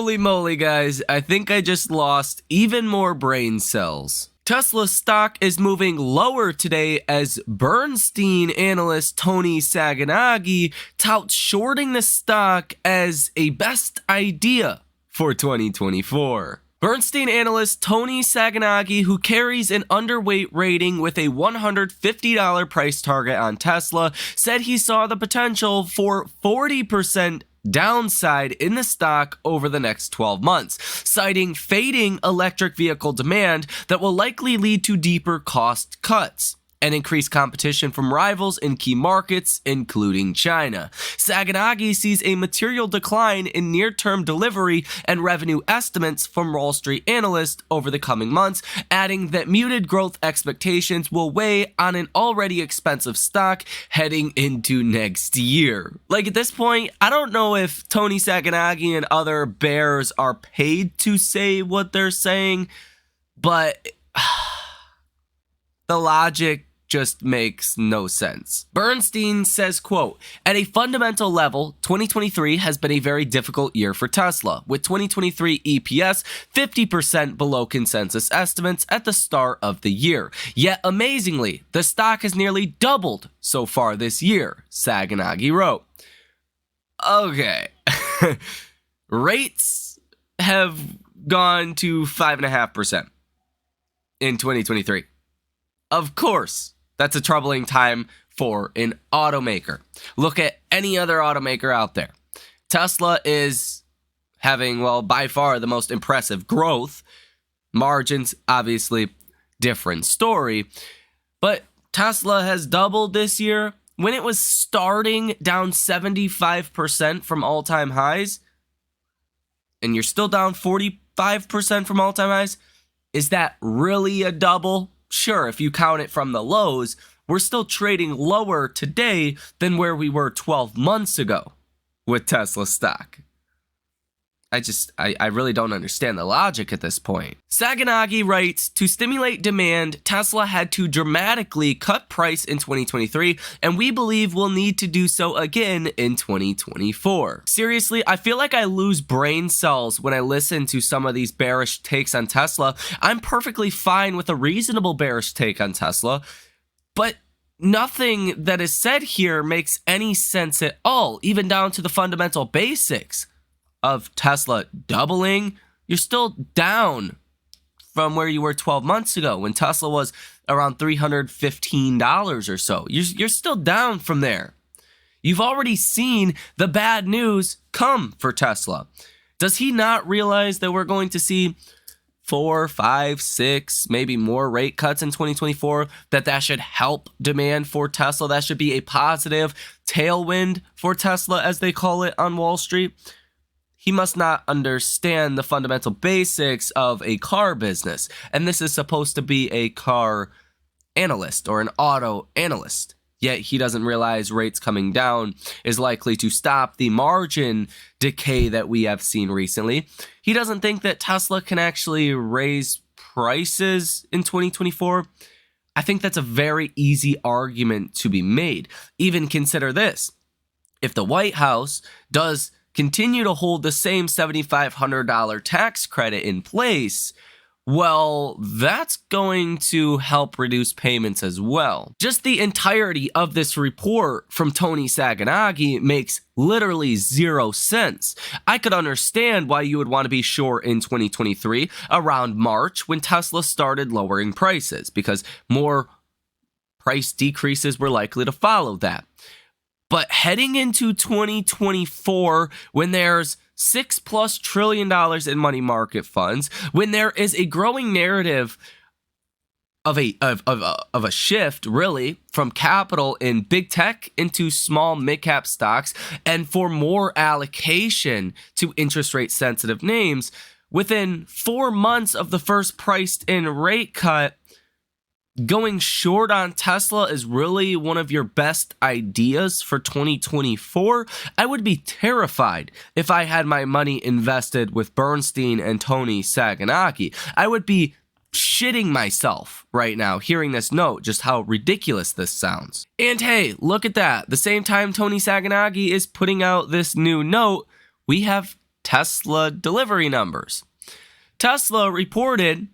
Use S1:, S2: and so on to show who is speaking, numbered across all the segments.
S1: Holy moly, guys. I think I just lost even more brain cells. Tesla stock is moving lower today as Bernstein analyst Tony Sacconaghi touts shorting the stock as a best idea for 2024. Bernstein analyst Tony Sacconaghi, who carries an underweight rating with a $150 price target on Tesla, said he saw the potential for 40% downside in the stock over the next 12 months, citing fading electric vehicle demand that will likely lead to deeper cost cuts and increased competition from rivals in key markets, including China. Sacconaghi sees a material decline in near-term delivery and revenue estimates from Wall Street analysts over the coming months, adding that muted growth expectations will weigh on an already expensive stock heading into next year. Like, at this point, I don't know if Tony Sacconaghi and other bears are paid to say what they're saying, but the logic just makes no sense. Bernstein says, quote, "At a fundamental level, 2023 has been a very difficult year for Tesla, with 2023 EPS 50% below consensus estimates at the start of the year. Yet, amazingly, the stock has nearly doubled so far this year," Sacconaghi wrote. Okay. Rates have gone to 5.5% in 2023. Of course, that's a troubling time for an automaker. Look at any other automaker out there. Tesla is having, well, by far the most impressive growth. Margins, obviously, different story. But Tesla has doubled this year when it was starting down 75% from all-time highs. And you're still down 45% from all-time highs. Is that really a double? Sure, if you count it from the lows, we're still trading lower today than where we were 12 months ago with Tesla stock. I really don't understand the logic at this point. Sacconaghi writes, "To stimulate demand, Tesla had to dramatically cut price in 2023, and we believe we'll need to do so again in 2024. Seriously, I feel like I lose brain cells when I listen to some of these bearish takes on Tesla. I'm perfectly fine with a reasonable bearish take on Tesla, but nothing that is said here makes any sense at all, even down to the fundamental basics of Tesla doubling. You're still down from where you were 12 months ago when Tesla was around $315 or so. You're still down from there. You've already seen the bad news come for Tesla. Does he not realize that we're going to see 4, 5, 6, maybe more rate cuts in 2024, that should help demand for Tesla? That should be a positive tailwind for Tesla, as they call it on Wall Street. He must not understand the fundamental basics of a car business. And this is supposed to be a car analyst or an auto analyst. Yet he doesn't realize rates coming down is likely to stop the margin decay that we have seen recently. He doesn't think that Tesla can actually raise prices in 2024. I think that's a very easy argument to be made. Even consider this. If the White House does continue to hold the same $7,500 tax credit in place, well, that's going to help reduce payments as well. Just the entirety of this report from Tony Sacconaghi makes literally zero sense. I could understand why you would want to be short in 2023 around March when Tesla started lowering prices, because more price decreases were likely to follow that. But heading into 2024, when there's $6+ trillion in money market funds, when there is a growing narrative of a shift, really, from capital in big tech into small mid-cap stocks, and for more allocation to interest rate sensitive names, within 4 months of the first priced-in rate cut, going short on Tesla is really one of your best ideas for 2024. I would be terrified if I had my money invested with Bernstein and Tony Sacconaghi. I would be shitting myself right now hearing this note, just how ridiculous this sounds. And hey, look at that. The same time Tony Sacconaghi is putting out this new note, we have Tesla delivery numbers. Tesla reported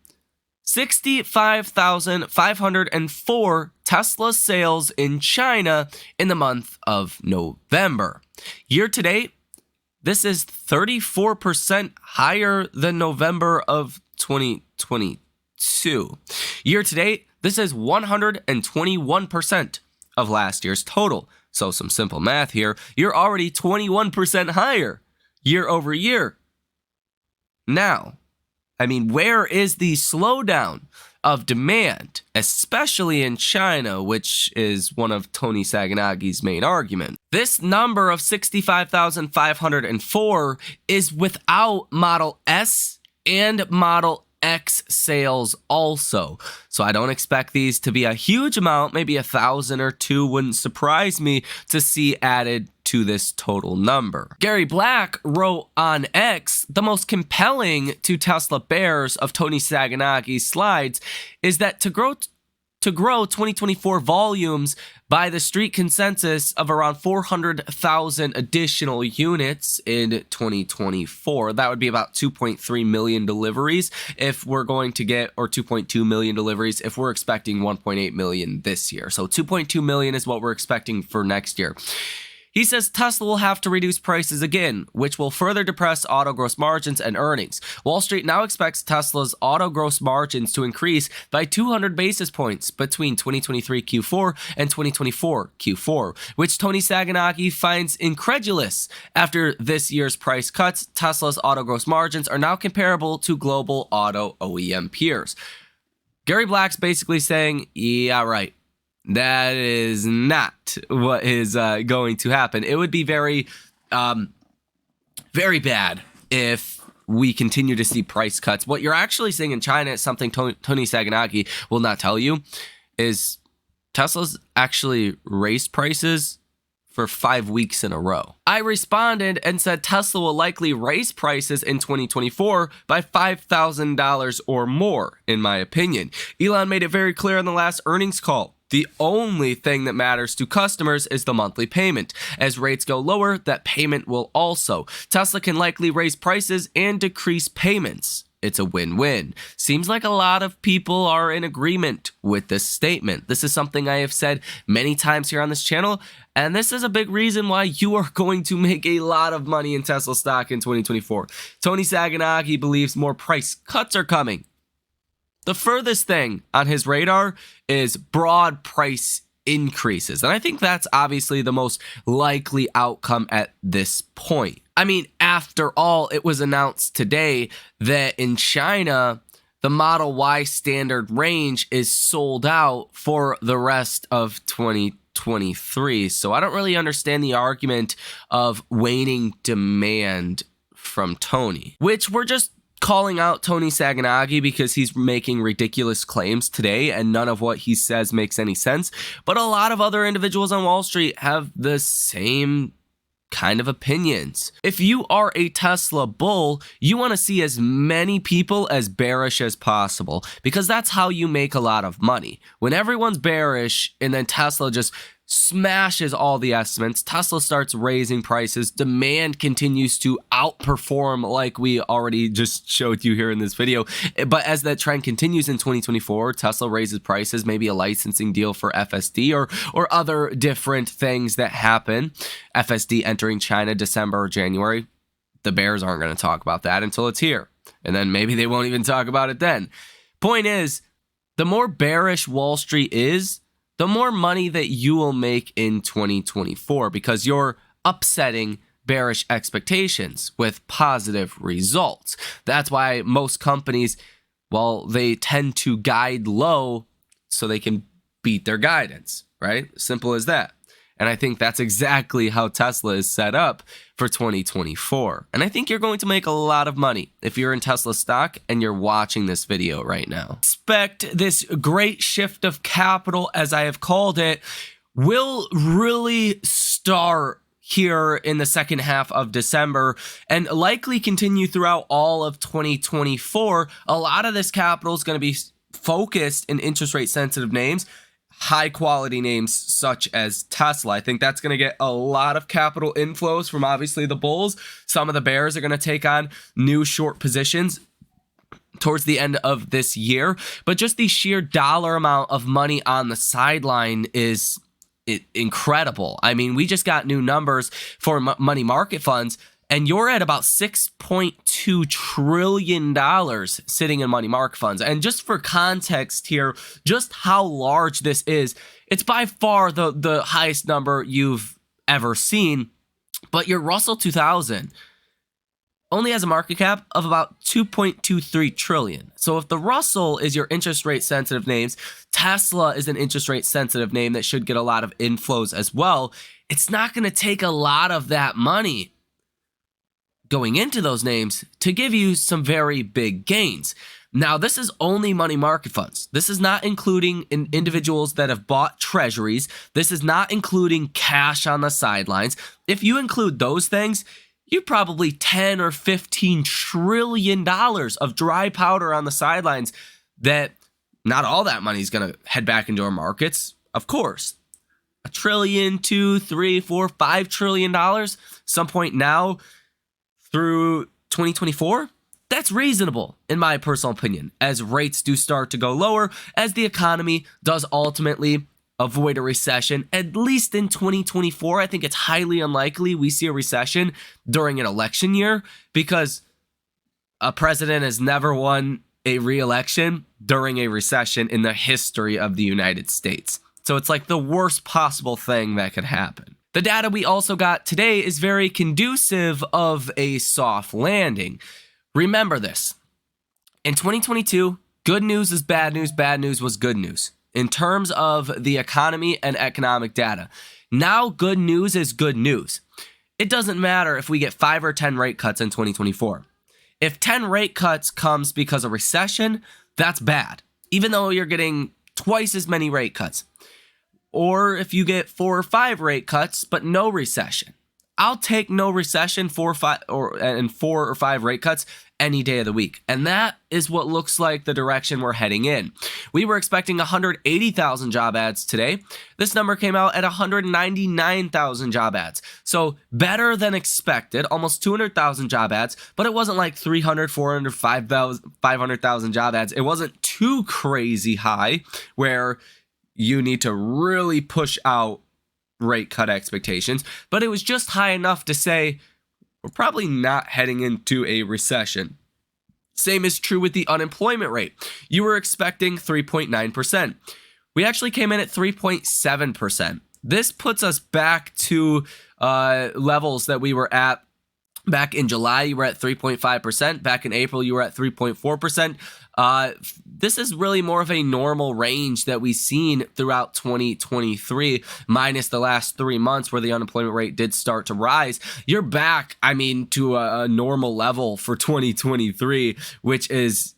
S1: 65,504 Tesla sales in China in the month of November. Year to date, this is 34% higher than November of 2022. Year to date, this is 121% of last year's total. So some simple math here. You're already 21% higher year over year. Now, I mean, where is the slowdown of demand, especially in China, which is one of Tony Saganagi's main arguments? This number of 65,504 is without Model S and Model X sales also. So I don't expect these to be a huge amount, maybe 1,000 or 2 wouldn't surprise me to see added to this total number. Gary Black wrote on X, the most compelling to Tesla bears of Tony Saganagi's slides is that to grow 2024 volumes by the street consensus of around 400,000 additional units in 2024. That would be about 2.3 million deliveries if we're going to get, or 2.2 million deliveries if we're expecting 1.8 million this year. So 2.2 million is what we're expecting for next year. He says Tesla will have to reduce prices again, which will further depress auto gross margins and earnings. Wall Street now expects Tesla's auto gross margins to increase by 200 basis points between 2023 Q4 and 2024 Q4, which Tony Saganagi finds incredulous. After this year's price cuts, Tesla's auto gross margins are now comparable to global auto OEM peers. Gary Black's basically saying, yeah, right. That is not what is going to happen. It would be very, very bad if we continue to see price cuts. What you're actually seeing in China is something Tony Saganagi will not tell you, is Tesla's actually raised prices for 5 weeks in a row. I responded and said Tesla will likely raise prices in 2024 by $5,000 or more, in my opinion. Elon made it very clear on the last earnings call. The only thing that matters to customers is the monthly payment. As rates go lower, that payment will also. Tesla can likely raise prices and decrease payments. It's a win-win. Seems like a lot of people are in agreement with this statement. This is something I have said many times here on this channel, and this is a big reason why you are going to make a lot of money in Tesla stock in 2024. Tony Saganagi believes more price cuts are coming. The furthest thing on his radar is broad price increases. And I think that's obviously the most likely outcome at this point. I mean, after all, it was announced today that in China, the Model Y standard range is sold out for the rest of 2023. So I don't really understand the argument of waning demand from Tony, which we're just calling out Tony Saganagi because he's making ridiculous claims today and none of what he says makes any sense. But a lot of other individuals on Wall Street have the same kind of opinions. If you are a Tesla bull, you want to see as many people as bearish as possible because that's how you make a lot of money. When everyone's bearish and then Tesla just smashes all the estimates, Tesla starts raising prices, demand continues to outperform like we already just showed you here in this video. But as that trend continues in 2024, Tesla raises prices, maybe a licensing deal for FSD or other different things that happen. FSD entering China December or January. The bears aren't going to talk about that until it's here. And then maybe they won't even talk about it then. Point is, the more bearish Wall Street is, the more money that you will make in 2024 because you're upsetting bearish expectations with positive results. That's why most companies, well, they tend to guide low so they can beat their guidance, right? Simple as that. And I think that's exactly how Tesla is set up for 2024. And I think you're going to make a lot of money if you're in Tesla stock and you're watching this video right now. Expect this great shift of capital, as I have called it, will really start here in the second half of December and likely continue throughout all of 2024. A lot of this capital is going to be focused in interest rate sensitive names. high quality names such as Tesla. I think that's going to get a lot of capital inflows from obviously the bulls. Some of the bears are going to take on new short positions towards the end of this year, but just the sheer dollar amount of money on the sideline is incredible. I mean, we just got new numbers for money market funds, and you're at about $6.2 trillion sitting in money market funds. And just for context here, just how large this is, it's by far the highest number you've ever seen. But your Russell 2000 only has a market cap of about 2.23 trillion. So if the Russell is your interest rate sensitive names, Tesla is an interest rate sensitive name that should get a lot of inflows as well. It's not going to take a lot of that money going into those names to give you some very big gains. Now, this is only money market funds. This is not including individuals that have bought treasuries. This is not including cash on the sidelines. If you include those things, you're probably 10 or 15 trillion dollars of dry powder on the sidelines that not all that money is going to head back into our markets. Of course, $1 trillion, $2, $3, $4, $5 trillion some point now through 2024. That's reasonable, in my personal opinion, as rates do start to go lower, as the economy does ultimately avoid a recession, at least in 2024. I think it's highly unlikely we see a recession during an election year because a president has never won a re-election during a recession in the history of the United States. So it's like the worst possible thing that could happen. The data we also got today is very conducive of a soft landing. Remember this. In 2022, good news is bad news was good news in terms of the economy and economic data. Now good news is good news. It doesn't matter if we get 5 or 10 rate cuts in 2024. If 10 rate cuts comes because of recession, that's bad, even though you're getting twice as many rate cuts. Or if you get 4 or 5 rate cuts, but no recession. I'll take no recession, 4 or 5 rate cuts any day of the week. And that is what looks like the direction we're heading in. We were expecting 180,000 job ads today. This number came out at 199,000 job ads. So better than expected, almost 200,000 job ads, but it wasn't like 300, 400, 500,000 job ads. It wasn't too crazy high where you need to really push out rate cut expectations, but it was just high enough to say we're probably not heading into a recession. Same is true with the unemployment rate. You were expecting 3.9%. We actually came in at 3.7%. This puts us back to levels that we were at back in July. You were at 3.5%. Back in April, you were at 3.4%. This is really more of a normal range that we've seen throughout 2023, minus the last 3 months where the unemployment rate did start to rise. You're back, to a normal level for 2023, which is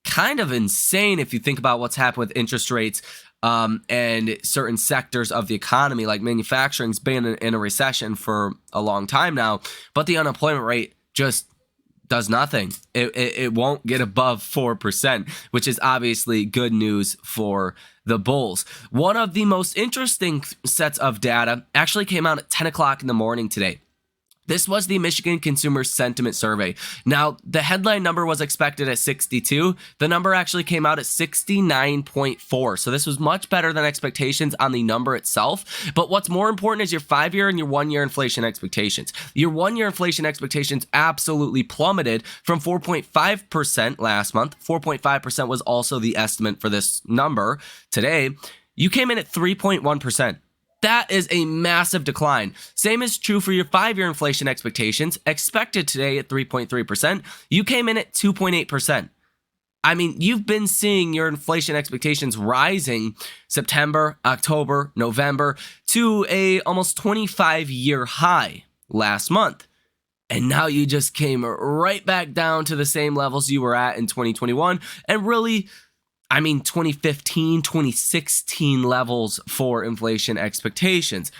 S1: kind of insane if you think about what's happened with interest rates and certain sectors of the economy, like manufacturing's been in a recession for a long time now, but the unemployment rate just does nothing. It won't get above 4%, which is obviously good news for the bulls. One of the most interesting sets of data actually came out at 10 o'clock in the morning today. This was the Michigan Consumer Sentiment Survey. Now, the headline number was expected at 62. The number actually came out at 69.4. So this was much better than expectations on the number itself. But what's more important is your 5-year and your 1-year inflation expectations. Your 1-year inflation expectations absolutely plummeted from 4.5% last month. 4.5% was also the estimate for this number. Today, you came in at 3.1%. That is a massive decline. Same is true for your 5-year inflation expectations, expected today at 3.3%. You came in at 2.8%. You've been seeing your inflation expectations rising September, October, November to a almost 25-year high last month. And now you just came right back down to the same levels you were at in 2021 and really 2015, 2016 levels for inflation expectations.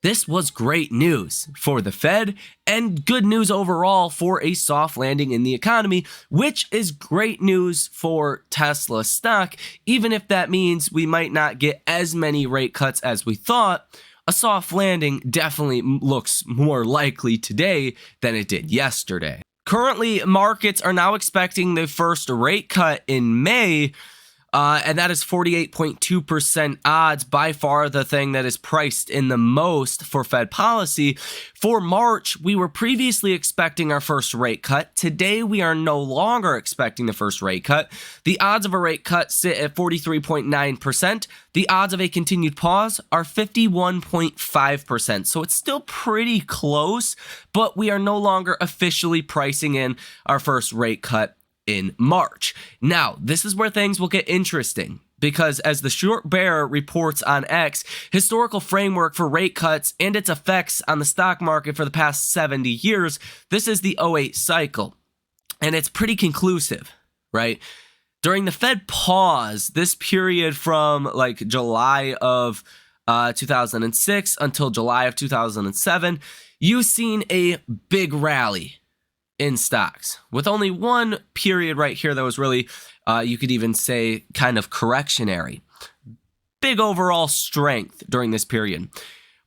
S1: This was great news for the Fed and good news overall for a soft landing in the economy, which is great news for Tesla stock, even if that means we might not get as many rate cuts as we thought. A soft landing definitely looks more likely today than it did yesterday. Currently, markets are now expecting the first rate cut in May, and that is 48.2% odds, by far the thing that is priced in the most for Fed policy. For March, we were previously expecting our first rate cut. Today, we are no longer expecting the first rate cut. The odds of a rate cut sit at 43.9%. The odds of a continued pause are 51.5%. So it's still pretty close, but we are no longer officially pricing in our first rate cut in March. Now, this is where things will get interesting, because as the short bear reports on X, historical framework for rate cuts and its effects on the stock market for the past 70 years, this is the '08 cycle, and it's pretty conclusive, right? During the Fed pause, this period from like July of 2006 until July of 2007, you've seen a big rally in stocks, with only one period right here that was really, you could even say, kind of correctionary. Big overall strength during this period.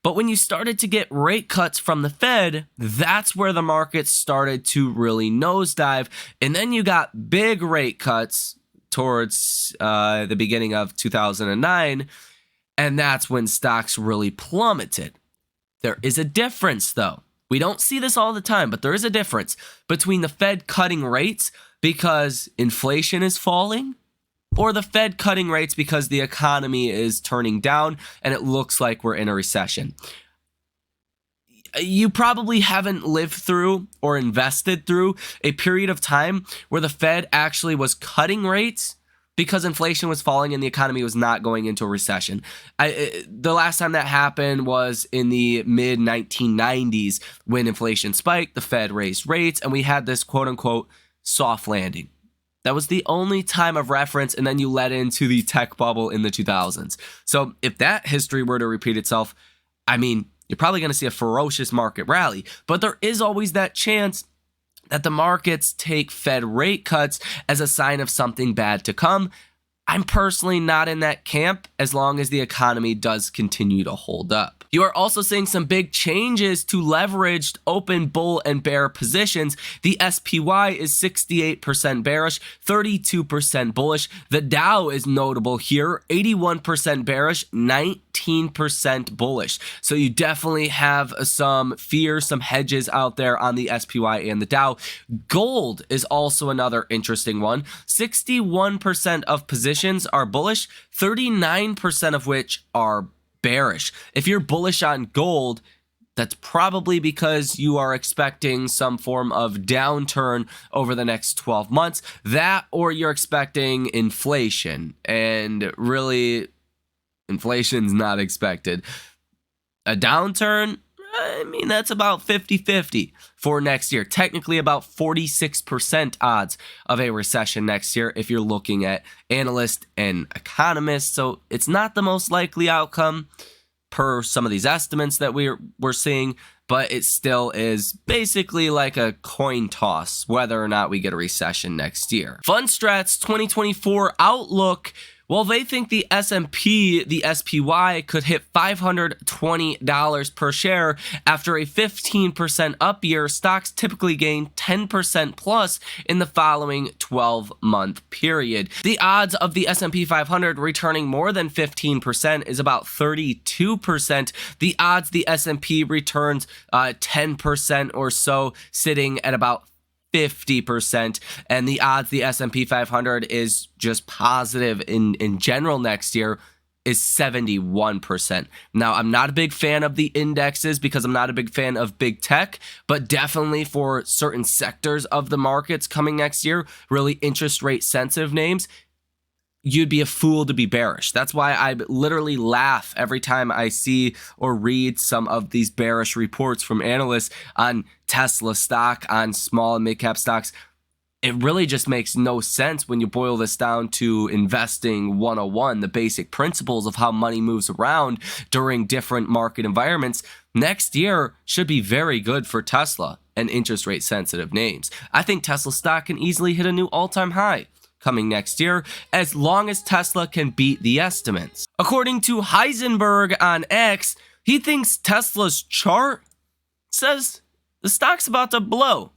S1: But when you started to get rate cuts from the Fed, that's where the market started to really nosedive. And then you got big rate cuts towards the beginning of 2009, and that's when stocks really plummeted. There is a difference, though. We don't see this all the time, but there is a difference between the Fed cutting rates because inflation is falling, or the Fed cutting rates because the economy is turning down and it looks like we're in a recession. You probably haven't lived through or invested through a period of time where the Fed actually was cutting rates because inflation was falling and the economy was not going into a recession. The last time that happened was in the mid-1990s when inflation spiked, the Fed raised rates, and we had this quote-unquote soft landing. That was the only time of reference, and then you led into the tech bubble in the 2000s. So if that history were to repeat itself, I mean, you're probably going to see a ferocious market rally, but there is always that chance that the markets take Fed rate cuts as a sign of something bad to come. I'm personally not in that camp as long as the economy does continue to hold up. You are also seeing some big changes to leveraged open bull and bear positions. The SPY is 68% bearish, 32% bullish. The Dow is notable here, 81% bearish, 19% bullish. So you definitely have some fear, some hedges out there on the SPY and the Dow. Gold is also another interesting one. 61% of positions are bullish, 39% of which are bearish. If you're bullish on gold, that's probably because you are expecting some form of downturn over the next 12 months. That, or you're expecting inflation, and really, inflation's not expected. A downturn, I mean, that's about 50-50 for next year. Technically about 46% odds of a recession next year if you're looking at analysts and economists. So it's not the most likely outcome per some of these estimates that we're seeing, but it still is basically like a coin toss whether or not we get a recession next year. Fundstrat's 2024 outlook, well, they think the S&P, the SPY, could hit $520 per share after a 15% up year. Stocks typically gain 10% plus in the following 12-month period. The odds of the S&P 500 returning more than 15% is about 32%. The odds the S&P returns 10% or so, sitting at about 50%, and the odds the S&P 500 is just positive in general next year is 71%. Now, I'm not a big fan of the indexes because I'm not a big fan of big tech, but definitely for certain sectors of the markets coming next year, really interest rate sensitive names, you'd be a fool to be bearish. That's why I literally laugh every time I see or read some of these bearish reports from analysts on Tesla stock, on small and mid cap stocks. it really just makes no sense when you boil this down to investing 101, the basic principles of how money moves around during different market environments. Next year should be very good for Tesla and interest rate sensitive names. I think Tesla stock can easily hit a new all-time high coming next year, as long as Tesla can beat the estimates. According to Heisenberg on X, he thinks Tesla's chart says the stock's about to blow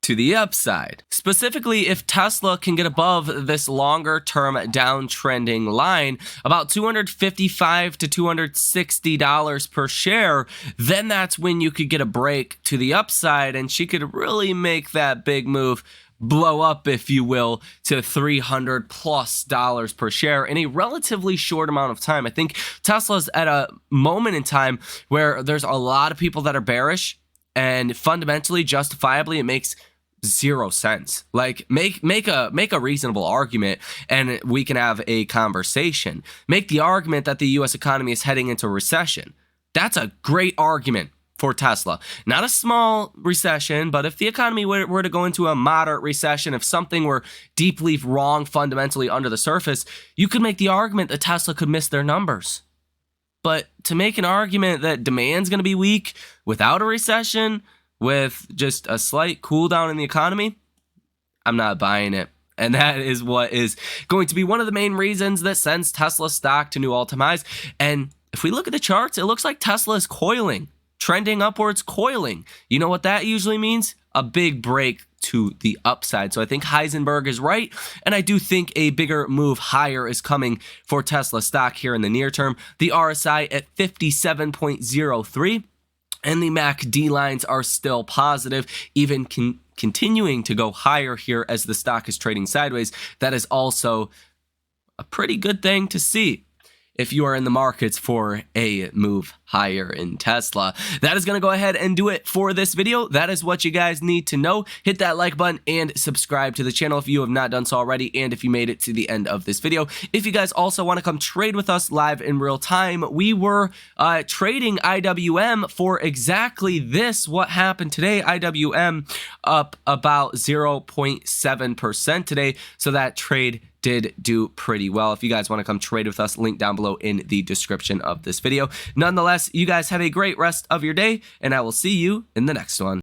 S1: to the upside. Specifically, if Tesla can get above this longer term downtrending line, about $255 to $260 per share, then that's when you could get a break to the upside, and she could really make that big move, blow up, if you will, to $300+ per share in a relatively short amount of time. I think Tesla's at a moment in time where there's a lot of people that are bearish, and fundamentally, justifiably, it makes zero sense. Like, make a reasonable argument and we can have a conversation. Make the argument that the US economy is heading into recession. That's a great argument for Tesla. Not a small recession, but if the economy were to go into a moderate recession, if something were deeply wrong fundamentally under the surface, you could make the argument that Tesla could miss their numbers. But to make an argument that demand's going to be weak without a recession, with just a slight cool down in the economy, I'm not buying it. And that is what is going to be one of the main reasons that sends Tesla stock to new all-time highs. And if we look at the charts, it looks like Tesla is coiling, trending upwards, coiling. You know what that usually means? A big break to the upside. So I think Heisenberg is right, and I do think a bigger move higher is coming for Tesla stock here in the near term. The RSI at 57.03. And the MACD lines are still positive, even continuing to go higher here as the stock is trading sideways. That is also a pretty good thing to see if you are in the markets for a move higher in Tesla. That is going to go ahead and do it for this video. That is what you guys need to know. Hit that like button and subscribe to the channel if you have not done so already, and if you made it to the end of this video. If you guys also want to come trade with us live in real time, we were trading IWM for exactly this. What happened today? IWM up about 0.7% today, so that trade did do pretty well. If you guys want to come trade with us, link down below in the description of this video. Nonetheless, you guys have a great rest of your day, and I will see you in the next one.